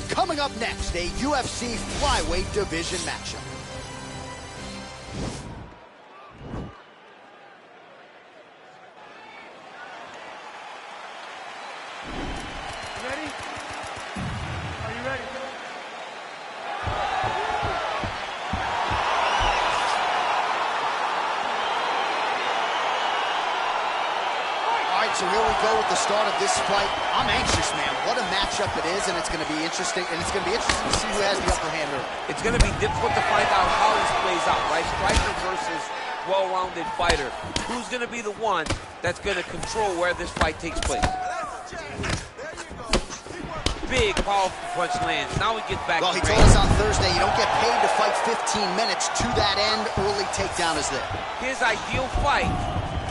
Coming up next, a UFC flyweight division matchup. Ready? Are you ready? All right, so here we go with the start of this fight. I'm anxious, man. What a matchup it is, and it's going to be interesting. And it's going to be interesting to see who has the upper hand early. It's going to be difficult to find out how this plays out, right? Striker versus well-rounded fighter. Who's going to be the one that's going to control where this fight takes place? Big, powerful punch lands. Now we get back to Well, he told us on Thursday, you don't get paid to fight 15 minutes. To that end, early takedown is there. His ideal fight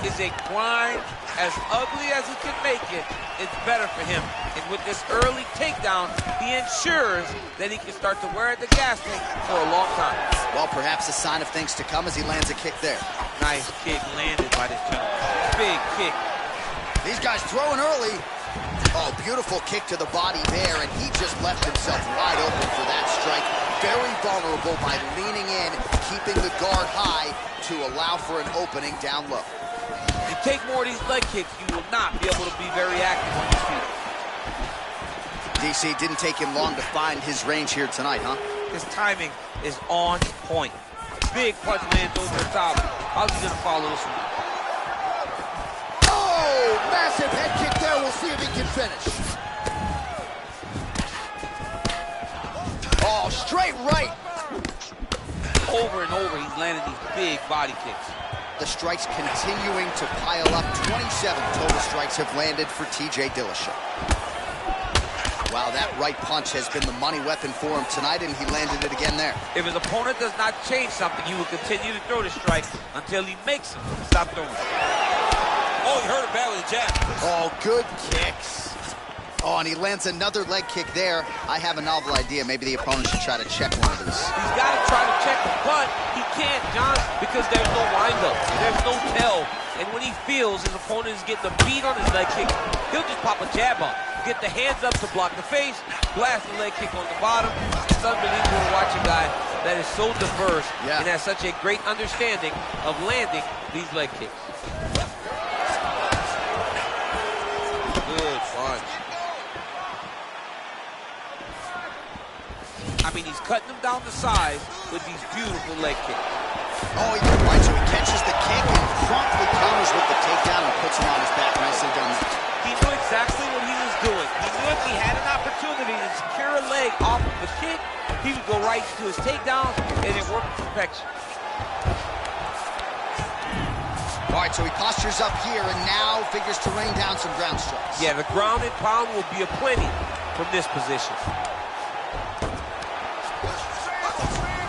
is a grind As ugly as he can make it, it's better for him. And with this early takedown, he ensures that he can start to wear the gas tank for a long time. Well, perhaps a sign of things to come as he lands a kick there. Nice kick landed by this gentleman. Big kick. These guys throwing early. Oh, beautiful kick to the body there, and he just left himself wide open for that strike. Very vulnerable by leaning in, keeping the guard high to allow for an opening down low. You take more of these leg kicks, you will not be able to be very active on your feet. DC, didn't take him long to find his range here tonight, huh? His timing is on point. Big punch lands over the top. How's he gonna follow this one? Oh, massive head kick there. We'll see if he can finish. Oh, straight right. Over and over, he's landing these big body kicks. The strikes continuing to pile up. 27 total strikes have landed for TJ Dillashaw. Wow, that right punch has been the money weapon for him tonight, and he landed it again there. If his opponent does not change something, he will continue to throw the strike until he makes him stop throwing. Oh, he hurt him bad with a jab. Oh, good kicks. Oh, and he lands another leg kick there. I have a novel idea. Maybe the opponent should try to check one of these. He's got to try to check him, but he can't, John, because there's no windup. There's no tell. And when he feels his opponent is getting a beat on his leg kick, he'll just pop a jab up. Get the hands up to block the face, blast the leg kick on the bottom. It's unbelievable to watch a guy that is so diverse and has such a great understanding of landing these leg kicks. Good punch. I mean, he's cutting them down the sides with these beautiful leg kicks. Oh, you're right, so he catches the kick and promptly counters with the takedown and puts him on his back. Nicely done. He knew exactly what he was doing. He knew if he had an opportunity to secure a leg off of the kick, he would go right to his takedown, and it worked to perfection. All right, so he postures up here and now figures to rain down some ground strikes. Yeah, the ground and pound will be aplenty from this position.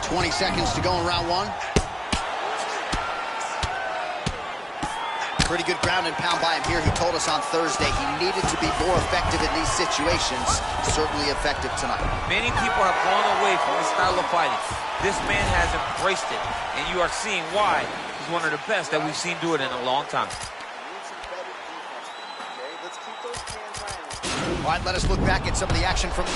20 seconds to go in round one. Pretty good ground and pound by him here. He told us on Thursday he needed to be more effective in these situations. Certainly effective tonight. Many people have gone away from this style of fighting. This man has embraced it, and you are seeing why he's one of the best that we've seen do it in a long time. All right, let us look back at some of the action from...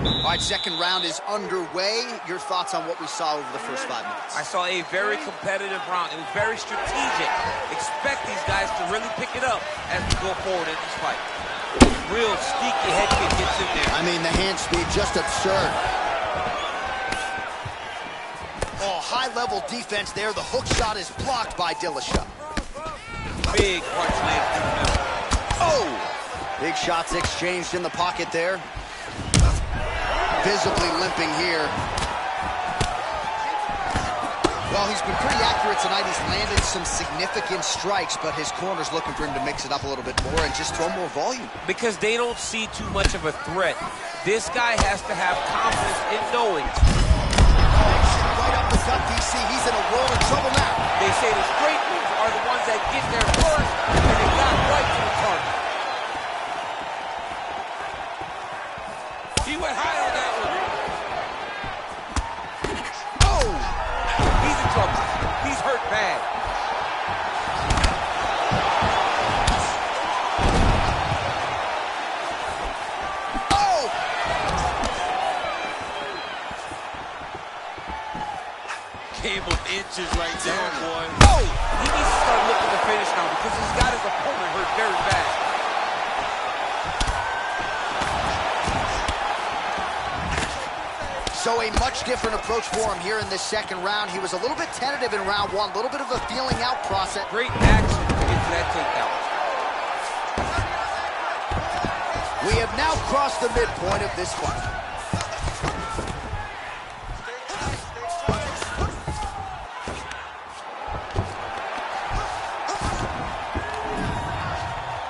All right, second round is underway. Your thoughts on what we saw over the first 5 minutes? I saw a very competitive round. It was very strategic. Expect these guys to really pick it up as we go forward in this fight. Real sneaky head kick gets in there. I mean, the hand speed, just absurd. Oh, high-level defense there. The hook shot is blocked by Dillashaw. Big punch lands through the middle. Oh! Big shots exchanged in the pocket there. Visibly limping here. Well, he's been pretty accurate tonight. He's landed some significant strikes, but his corner's looking for him to mix it up a little bit more and just throw more volume. Because they don't see too much of a threat. This guy has to have confidence in knowing. Right up the gut, DC. He's in a world of trouble now. They say the straight moves are the ones that get there first, and they got right to the target. He went high on that one. Oh! He's in trouble. He's hurt bad. Oh! Game of inches right there, boy. Oh! He needs to start looking to finish now because he's got his opponent hurt very bad. So a much different approach for him here in this second round. He was a little bit tentative in round one, a little bit of a feeling out process. Great action to get to that takedown. We have now crossed the midpoint of this fight.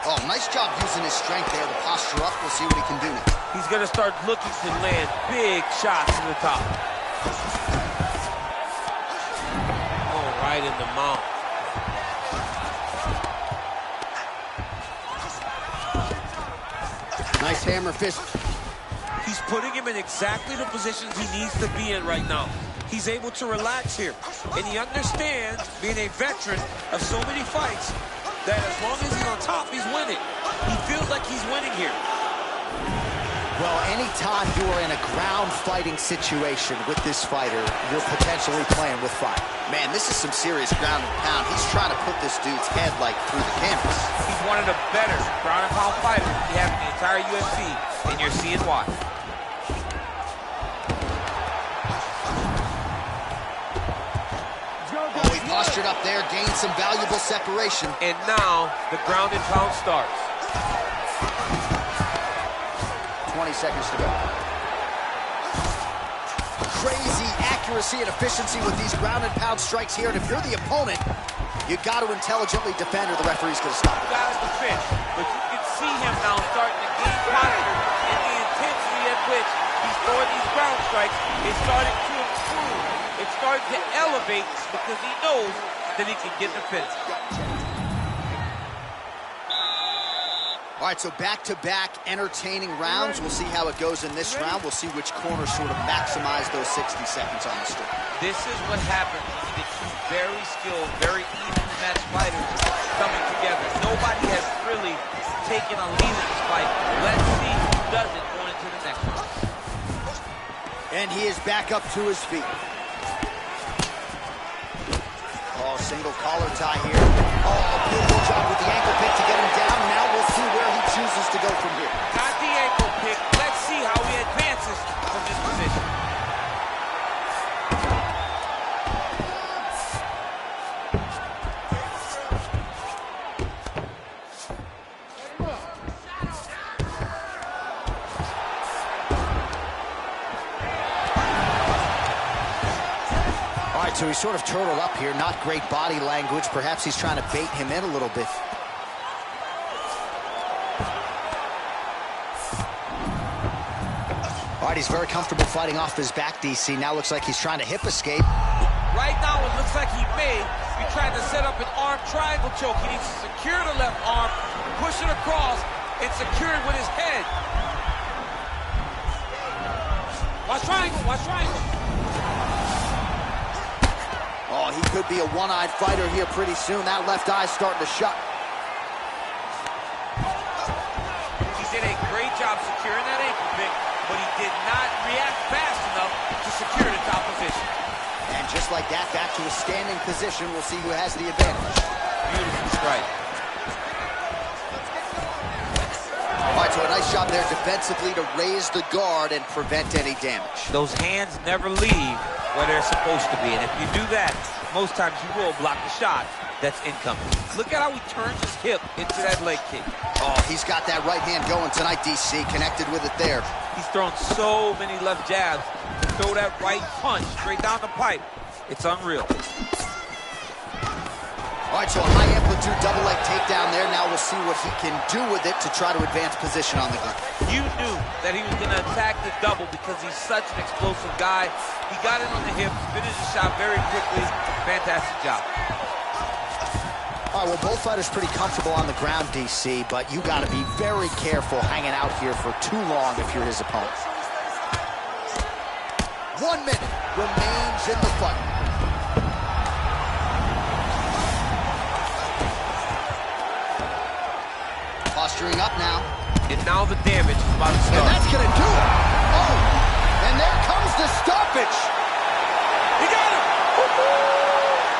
Oh, nice job using his strength there to posture up. We'll see what he can do now. He's going to start looking to land big shots to the top. Oh, right in the mouth. jackhammer fist. He's putting him in exactly the positions he needs to be in right now. He's able to relax here. And he understands, being a veteran of so many fights, that as long as he's on top, he's winning. He feels like he's winning here. Well, anytime you are in a ground fighting situation with this fighter, you're potentially playing with fire. Man, this is some serious ground and pound. He's trying to put this dude's head like through the canvas. He's one of the better ground and pound fighters we have in the entire UFC, and you're seeing why. Oh, he postured up there, gained some valuable separation. And now the ground and pound starts. 20 seconds to go. Crazy accuracy and efficiency with these ground and pound strikes here. And if you're the opponent, you got to intelligently defend or the referee's going to stop it. You got to defend. But you can see him now starting to gain posture, and the intensity at which he's throwing these ground strikes is starting to improve. It's starting to elevate because he knows that he can get the finish. All right, so back-to-back entertaining rounds. We'll see how it goes in this round. We'll see which corner sort of maximize those 60 seconds on the street. This is what happens when you get two very skilled, very evenly matched fighters coming together. Nobody has really taken a lead in this fight. Let's see who does it going into the next one. And he is back up to his feet. Oh, single collar tie here. Oh, beautiful job with the ankle pick to get him down. Now we'll see where he chooses to go from here. Got the ankle pick. Let's see how he advances from this position. So he's sort of turtled up here, not great body language. Perhaps he's trying to bait him in a little bit. All right, he's very comfortable fighting off his back, DC. Now looks like he's trying to hip escape. Right now it looks like he may be trying to set up an arm triangle choke. He needs to secure the left arm, push it across, and secure it with his head. Watch triangle, watch triangle. Oh, he could be a one-eyed fighter here pretty soon. That left eye's starting to shut. He did a great job securing that ankle pick, but he did not react fast enough to secure the top position. And just like that, back to a standing position. We'll see who has the advantage. Beautiful strike. All right, so a nice job there defensively to raise the guard and prevent any damage. Those hands never leave where they're supposed to be, and if you do that, most times you will block the shot that's incoming. Look at how he turns his hip into that leg kick. Oh, he's got that right hand going tonight, DC. Connected with it there. He's thrown so many left jabs to throw that right punch straight down the pipe. It's unreal. All right, so a high-amplitude double leg takedown there. Now we'll see what he can do with it to try to advance position on the ground. You knew that he was going to attack the double because he's such an explosive guy. He got it on the hips, finished the shot very quickly. Fantastic job. All right, well, both fighters pretty comfortable on the ground, DC, but you got to be very careful hanging out here for too long if you're his opponent. 1 minute remains in the fight. Posturing up now. And now the damage is about to start. And that's going to do it. Oh, and there comes the stoppage. He got him.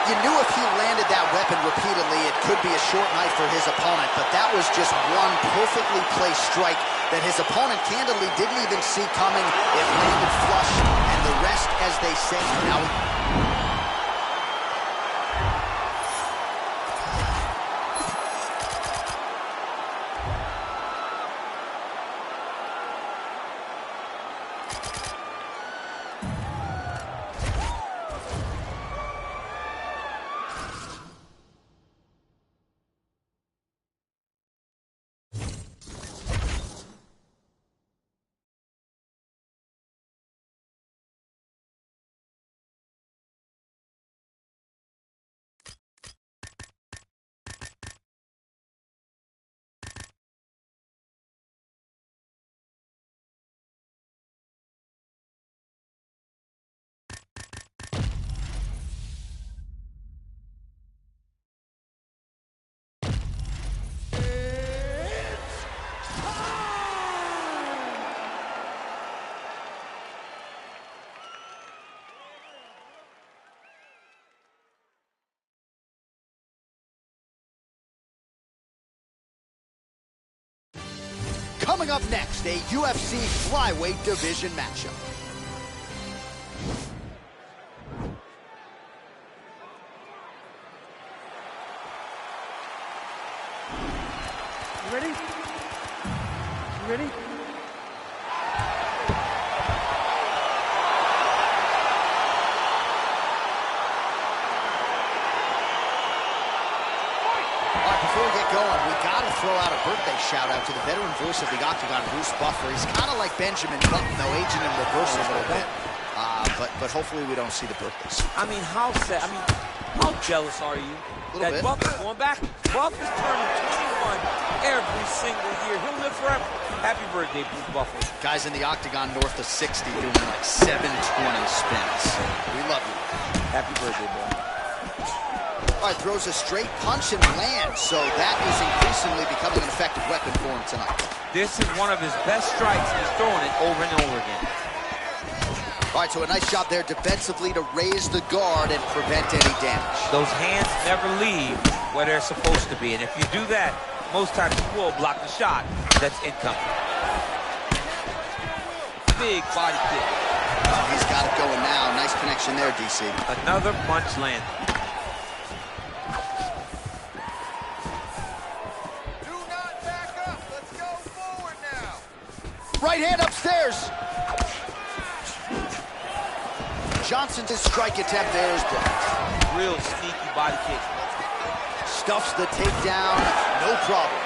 You knew if he landed that weapon repeatedly, it could be a short night for his opponent, but that was just one perfectly placed strike that his opponent candidly didn't even see coming. It landed flush, and the rest, as they say, now... Coming up next, a UFC flyweight division matchup. You ready? You ready? Before we get going, we got to throw out a birthday shout-out to the veteran voice of the Octagon, Bruce Buffer. He's kind of like Benjamin Button, though, aging in reverse a little bit. But hopefully we don't see the birthdays. I mean, how sad? I mean, how jealous are you that bit. Buff is going back? Buff is turning 21 every single year. He'll live forever. Happy birthday, Bruce Buffer. Guys in the Octagon north of 60 doing like 720 spins. We love you. Happy birthday, boy. All right, throws a straight punch and lands, so that is increasingly becoming an effective weapon for him tonight. This is one of his best strikes, and he's throwing it over and over again. All right, so a nice job there defensively to raise the guard and prevent any damage. Those hands never leave where they're supposed to be, and if you do that, most times you will block the shot that's incoming. Big body kick. Oh, he's got it going now. Nice connection there, DC. Another punch landed. Right hand upstairs. Johnson's strike attempt there is blocked. Real sneaky body kick. Stuffs the takedown, no problem.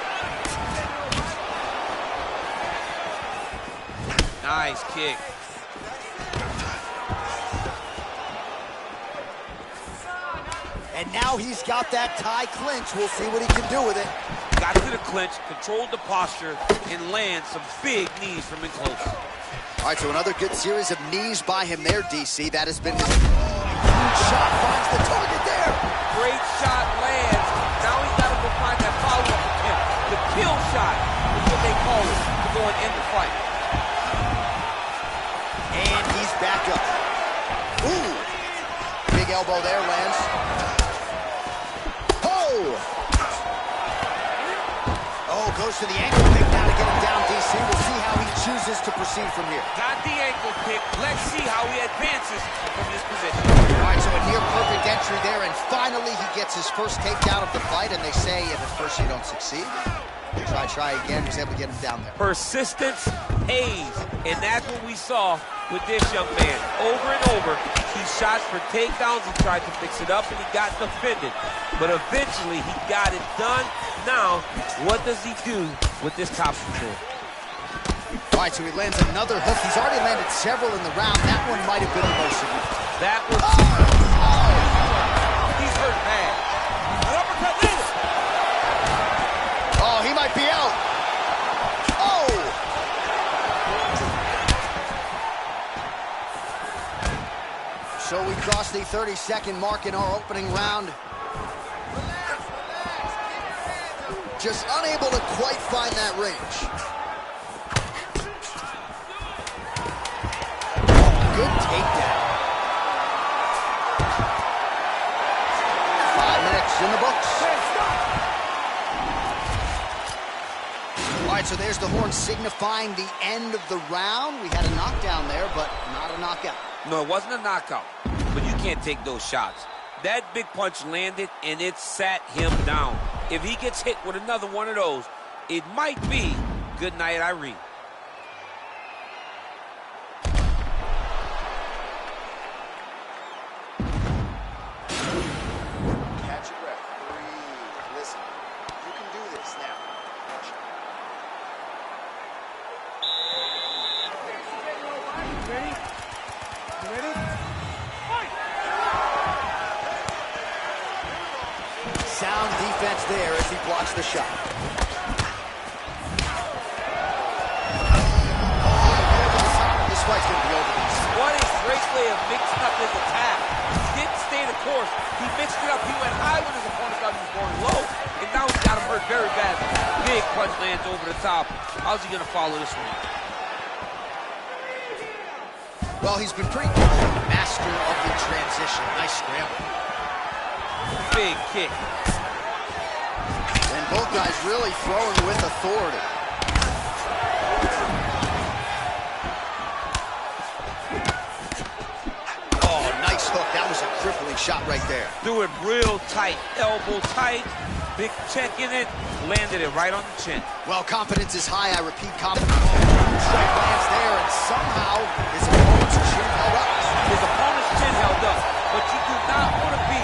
Nice kick. And now he's got that tie clinch. We'll see what he can do with it. Got to the clinch, controlled the posture, and land some big knees from in close. All right, so another good series of knees by him there, DC. That has been his huge shot. Finds the target there. Great shot lands. Now he's got to go find that follow-up attempt. The kill shot is what they call it to go and end the fight. And he's back up. Ooh. Big elbow there lands. Oh, goes to the ankle pick now to get him down, DC. We'll see how he chooses to proceed from here. Got the ankle pick. Let's see how he advances from this position. All right, so a near-perfect entry there, and finally he gets his first takedown of the fight, and they say if at first you don't succeed, try again. He was able to get him down there. Persistence pays, and that's what we saw with this young man. Over and over, he shot for takedowns, he tried to fix it up, and he got defended. But eventually, he got it done. Now, what does he do with this top control? All right, so he lands another hook. He's already landed several in the round. That one might have been the most significant. That was... He's hurt bad. An uppercut landed. Oh, he might be out. Oh! So we crossed the 30-second mark in our opening round. Just unable to quite find that range. Good takedown. 5 minutes in the books. All right, so there's the horn signifying the end of the round. We had a knockdown there, but not a knockout. No, it wasn't a knockout, but you can't take those shots. That big punch landed, and it sat him down. If he gets hit with another one of those, it might be good night, Irene. Catch your breath. Breathe. Listen. You can do this now. Ready? You ready? Fight! Sound defense there as he blocks the shot. This fight's going to be over. What a great way of mixing up his attack. He didn't stay the course. He mixed it up. He went high when his opponent thought he was going low. And now he's got him hurt very badly. Big punch lands over the top. How's he going to follow this one? Well, he's been pretty good. Master of the transition. Nice scramble. Big kick. And both guys really throwing with authority. shot right there. Threw it real tight, elbow tight, big check in it, landed it right on the chin. Well, confidence is high. I repeat, confidence. Strike lands there, and somehow his opponent's chin held up. His opponent's chin held up, but you do not want to be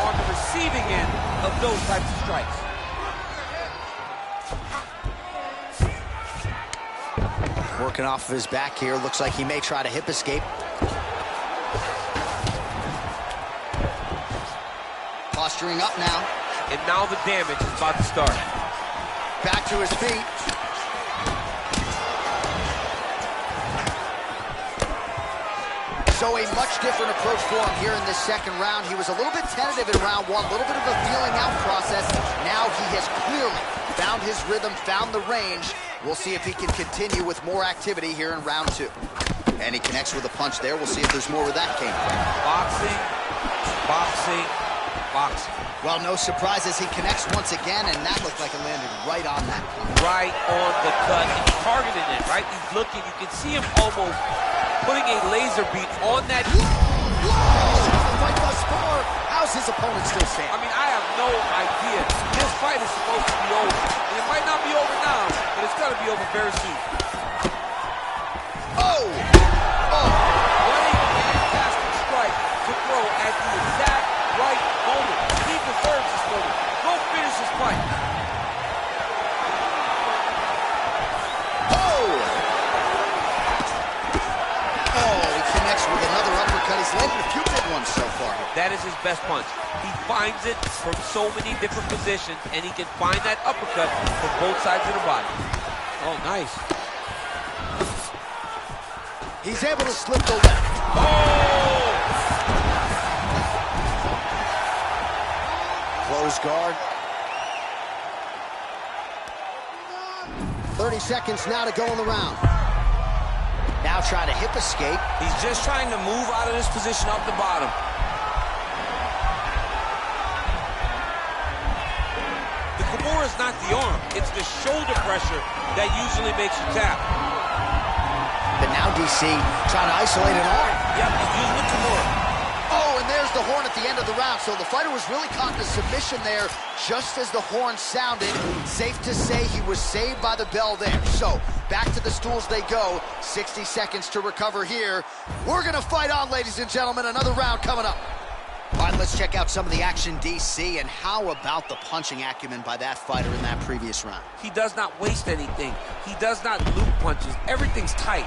on the receiving end of those types of strikes. Working off of his back here. Looks like he may try to hip escape. Posturing up now. And now the damage is about to start. Back to his feet. So a much different approach for him here in this second round. He was a little bit tentative in round one, a little bit of a feeling out process. Now he has clearly found his rhythm, found the range. We'll see if he can continue with more activity here in round two. And he connects with a punch there. We'll see if there's more where that came from. Boxing, boxing, boxing. Well, no surprises. He connects once again, and that looked like it landed right on that punch. Right on the cut. He's targeting it, right? He's looking. You can see him almost putting a laser beam on that. Fight thus far. How's his opponent still standing? I mean, I have no idea. This fight is supposed to be over. And it might not be over now, but it's going to be over very soon. Oh! Oh! What a fantastic strike to throw at the exact right moment. He deserves this moment. Go finish this fight. Oh! Oh, he connects with another uppercut. He's landed a few big ones so far. That is his best punch. He finds it from so many different positions, and he can find that uppercut from both sides of the body. Oh, nice. He's able to slip the left. Oh! Close guard. 30 seconds now to go in the round. Now trying to hip escape. He's just trying to move out of this position off the bottom. The Kimura is not the arm. It's the shoulder pressure that usually makes you tap. But now DC trying to isolate an arm. Yep, he's using the Kimura. Oh, and there's the horn at the end of the round. So the fighter was really caught in a submission there just as the horn sounded. Safe to say he was saved by the bell there. So back to the stools they go. 60 seconds to recover here. We're going to fight on, ladies and gentlemen. Another round coming up. All right, let's check out some of the action, DC. And how about the punching acumen by that fighter in that previous round? He does not waste anything. He does not loop punches. Everything's tight.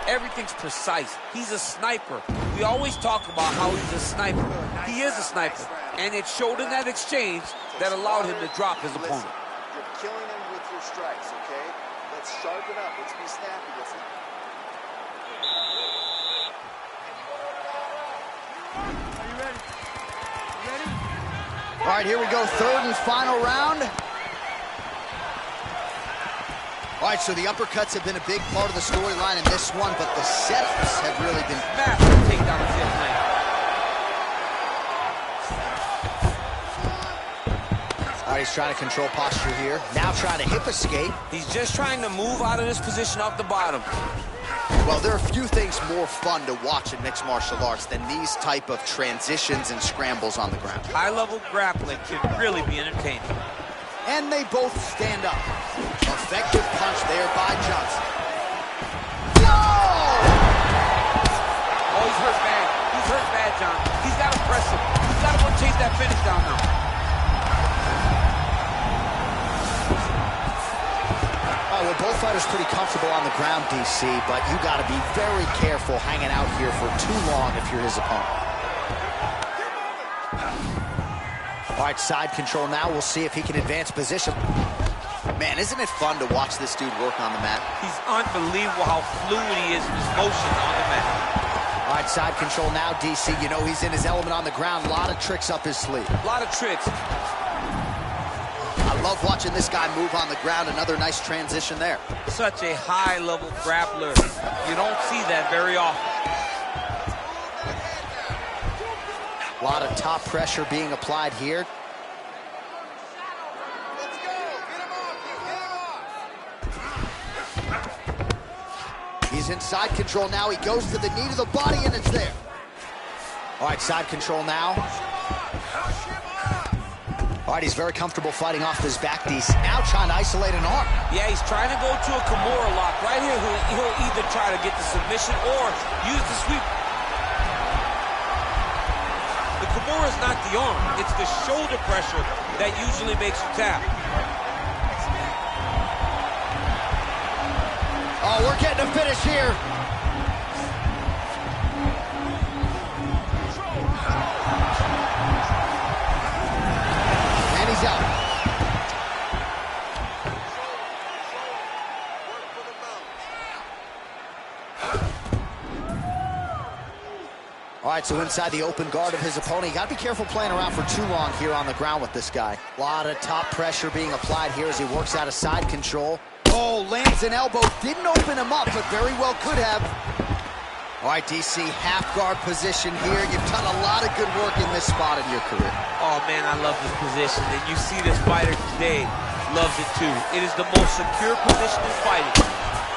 Everything's precise. He's a sniper. We always talk about how he's a sniper. He is a sniper. And it showed in that exchange that allowed him to drop his opponent. You're killing him with your strikes, okay? Let's sharpen up. Let's be snappy with him. Are you ready? You ready? All right, here we go. Third and final round. All right, so the uppercuts have been a big part of the storyline in this one, but the setups have really been Massive takedown of his lane. All right, he's trying to control posture here. Now trying to hip escape. He's just trying to move out of this position off the bottom. Well, there are few things more fun to watch in mixed martial arts than these type of transitions and scrambles on the ground. High-level grappling can really be entertaining. And they both stand up. Effective punch there by Johnson. Whoa! Oh, he's hurt bad. He's hurt bad, John. He's got to press him. He's got to go chase that finish down now. Oh, well, both fighters pretty comfortable on the ground, DC, but you got to be very careful hanging out here for too long if you're his opponent. All right, side control now. We'll see if he can advance position. Man, isn't it fun to watch this dude work on the mat? He's unbelievable how fluid he is in his motion on the mat. All right, side control now, DC. You know he's in his element on the ground. A lot of tricks up his sleeve. A lot of tricks. I love watching this guy move on the ground. Another nice transition there. Such a high-level grappler. You don't see that very often. A lot of top pressure being applied here. Let's go. Get him off. Get him off. He's in side control now. He goes to the knee to the body, and it's there. All right, side control now. All right, he's very comfortable fighting off this back piece. Now trying to isolate an arm. Yeah, he's trying to go to a Kimura lock. Right here, he'll either try to get the submission or use the sweep. The Kimura is not the arm. It's the shoulder pressure that usually makes you tap. Oh, we're getting a finish here. And he's out. All right, so inside the open guard of his opponent. You got to be careful playing around for too long here on the ground with this guy. A lot of top pressure being applied here as he works out of side control. Oh, lands an elbow. Didn't open him up, but very well could have. All right, DC, half guard position here. You've done a lot of good work in this spot in your career. Oh, man, I love this position. And you see this fighter today loves it, too. It is the most secure position in fighting.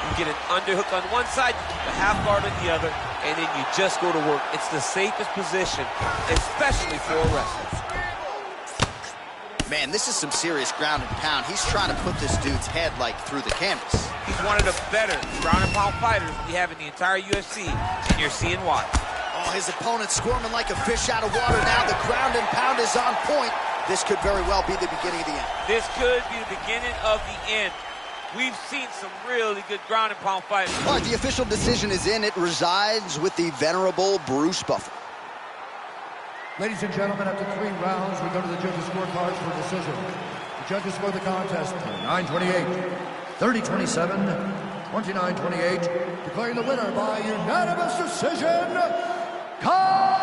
You get an underhook on one side, you keep a half guard on the other, and then you just go to work. It's the safest position, especially for a wrestler. Man, this is some serious ground and pound. He's trying to put this dude's head, like, through the canvas. He's one of the better ground and pound fighters we have in the entire UFC, and you're seeing why. Oh, his opponent squirming like a fish out of water now. The ground and pound is on point. This could very well be the beginning of the end. This could be the beginning of the end. We've seen some really good ground and pound fighting. All right, the official decision is in. It resides with the venerable Bruce Buffer. Ladies and gentlemen, after 3 rounds, we go to the judges' scorecards for decision. The judges score the contest 29-28, 30-27, 29-28, declaring the winner by unanimous decision, kaI.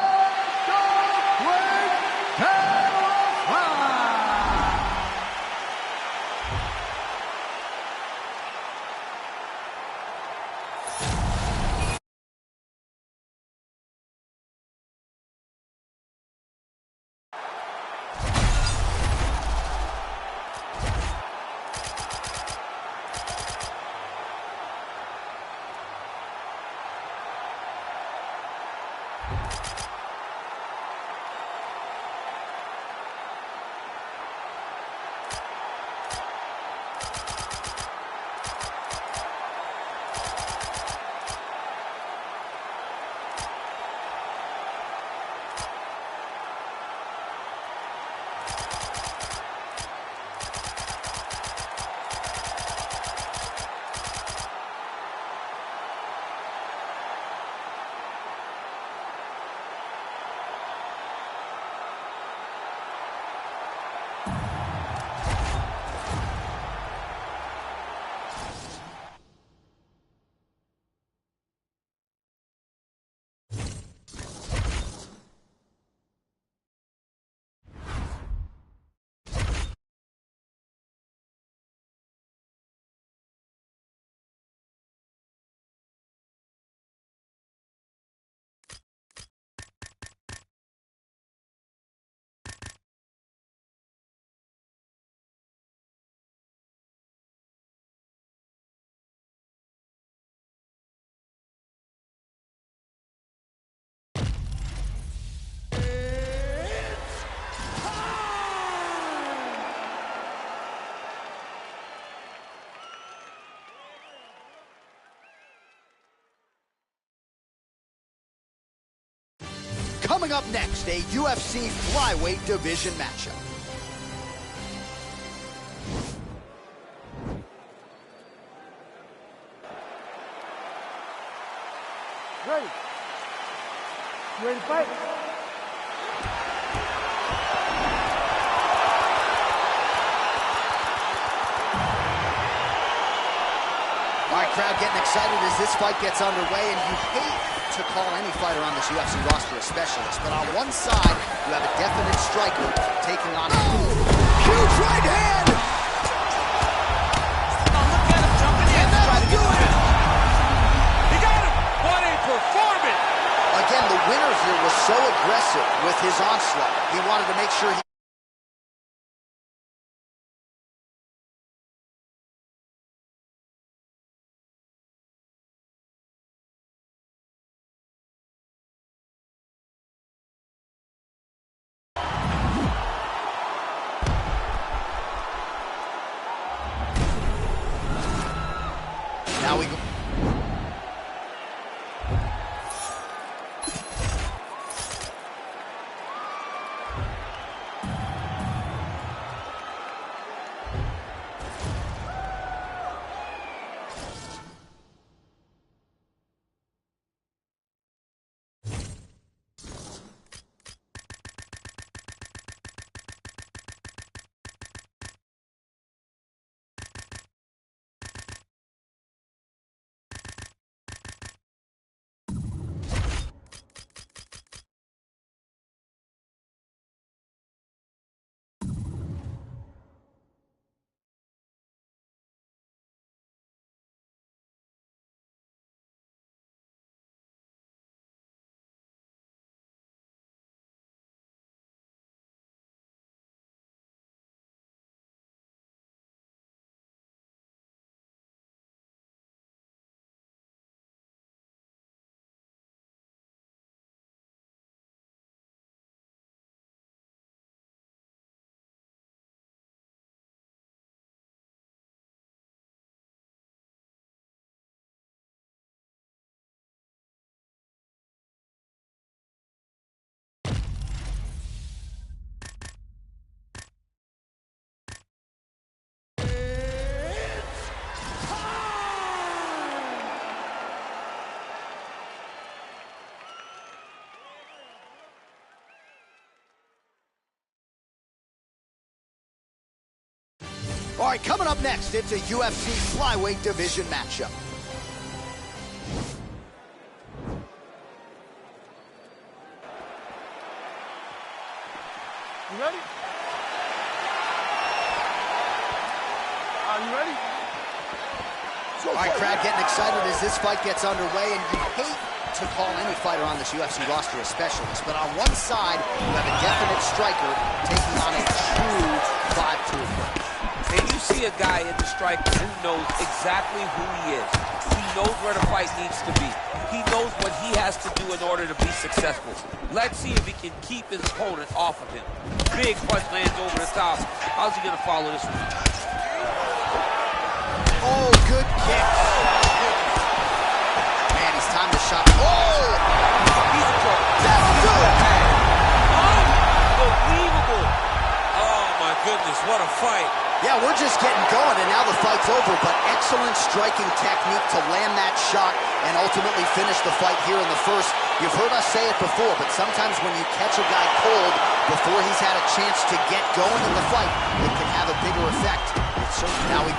Coming up next, a UFC flyweight division matchup. Ready? You ready to fight? All right, crowd getting excited as this fight gets underway, and you hate to call any fighter on this UFC roster a specialist, but on one side, you have a definite striker taking on a huge right hand! Oh, look at him jumping in. And that'll do it! He got him! What a performance! Again, the winner here was so aggressive with his onslaught. He wanted to make sure he Now we go. All right, coming up next, it's a UFC flyweight division matchup. You ready? Are you ready? All right, crowd getting excited as this fight gets underway, and you hate to call any fighter on this UFC roster a specialist, but on one side, you have a definite striker taking on a true 5-2 approach. And you see a guy in the striker who knows exactly who he is. He knows where the fight needs to be. He knows what he has to do in order to be successful. Let's see if he can keep his opponent off of him. Big punch lands over the top. How's he going to follow this one? Oh, good kick. Man, he's time to shot. Oh! He's in trouble. That's good. Unbelievable. Oh, my goodness, what a fight. Yeah, we're just getting going, and now the fight's over, but excellent striking technique to land that shot and ultimately finish the fight here in the first. You've heard us say it before, but sometimes when you catch a guy cold before he's had a chance to get going in the fight, it can have a bigger effect. So now we...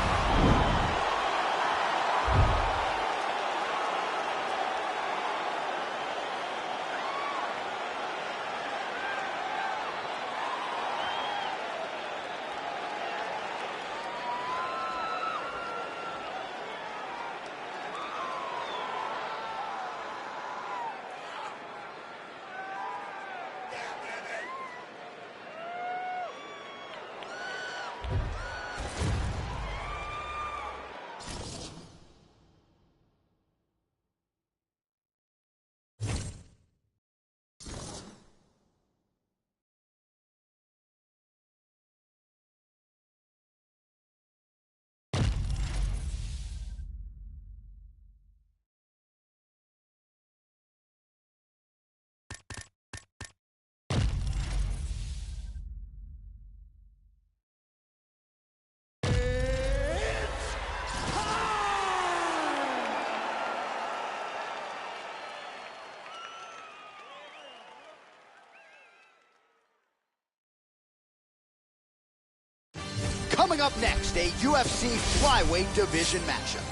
Coming up next, a UFC flyweight division matchup.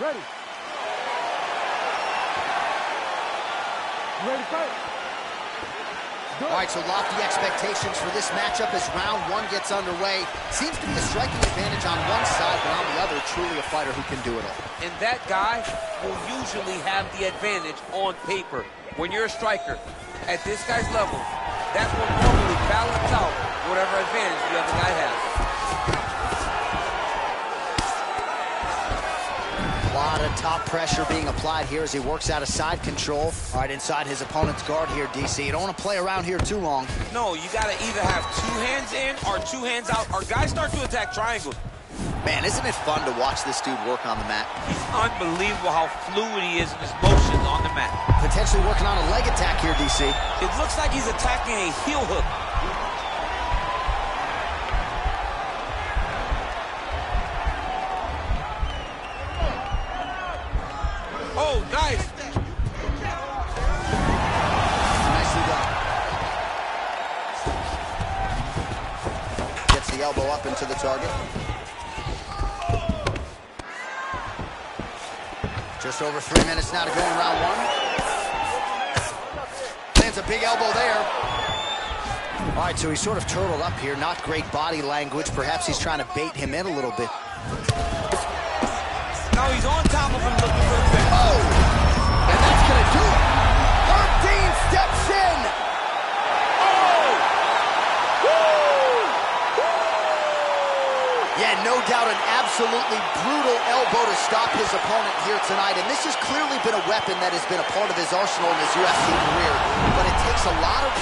Ready? You ready to fight? All right, so lofty expectations for this matchup as round one gets underway. Seems to be a striking advantage on one side, but on the other, truly a fighter who can do it all. And that guy will usually have the advantage on paper. When you're a striker, at this guy's level, that will normally balance out whatever advantage the other guy has. lot of top pressure being applied here as he works out of side control. All right, inside his opponent's guard here, DC. You don't want to play around here too long. No, you got to either have 2 hands in or 2 hands out, or guys start to attack triangles. Man, isn't it fun to watch this dude work on the mat? He's unbelievable how fluid he is in his motions on the mat. Potentially working on a leg attack here, DC. It looks like he's attacking a heel hook. Oh, nice. Nicely done. Gets the elbow up into the target. Just over 3 minutes now to go in round 1. Lands a big elbow there. All right, so he's sort of turtled up here. Not great body language. Perhaps he's trying to bait him in a little bit. Now he's on top of him looking for the finish. Oh! And that's going to do it. Herb Dean steps in. Oh! Yeah, no doubt an absolutely brutal elbow to stop his opponent here tonight. And this has clearly been a weapon that has been a part of his arsenal in his UFC career. But it takes a lot of